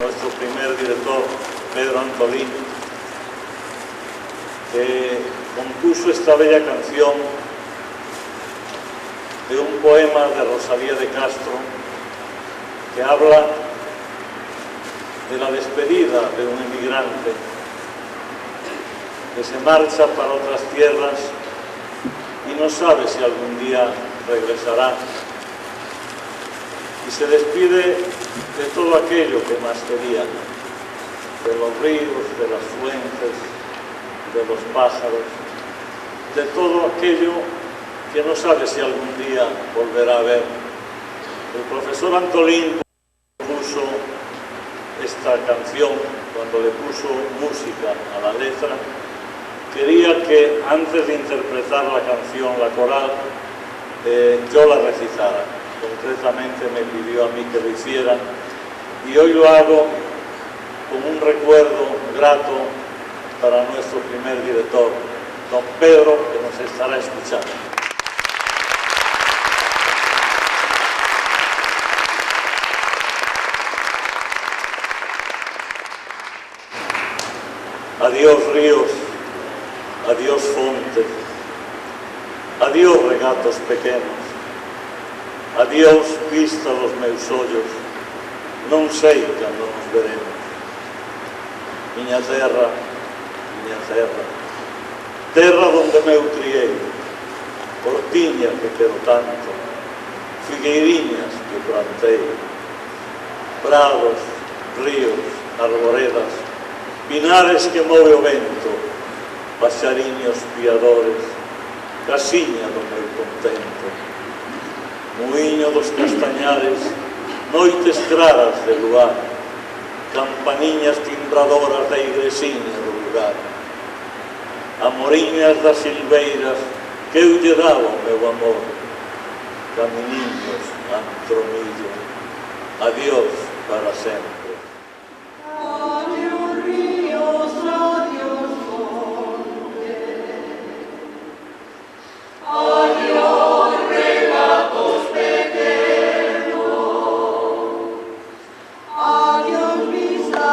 Nuestro primer director, Pedro Antolín, que compuso esta bella canción de un poema de Rosalía de Castro que habla de la despedida de un emigrante que se marcha para otras tierras y no sabe si algún día regresará, y se despide de todo aquello que más quería, de los ríos, de las fuentes, de los pájaros, de todo aquello que no sabe si algún día volverá a ver. El profesor Antolín puso esta canción, cuando le puso música a la letra, quería que antes de interpretar la canción, la coral, yo la recitara. Concretamente me pidió a mí que lo hiciera y hoy lo hago con un recuerdo grato para nuestro primer director, don Pedro, que nos estará escuchando. Adiós ríos, adiós fontes, adiós regatos pequenos, adiós vista dos meus ollos, non sei cando nos veremos. Miña terra, terra donde meu criei, portiña que quero tanto, figueiriñas que plantei, prados, ríos, arboredas, pinares que move o vento, paxariños piadores, casiña do meu contento, muiño dos castañares, noites claras de luar, campaniñas timbradoras da igresiña do lugar, amoriñas das silveiras que eu lle daba o meu amor, caminiños antromillo, adiós para sempre. Adiós ríos, adiós montes, adiós regatos pequeños, adiós vista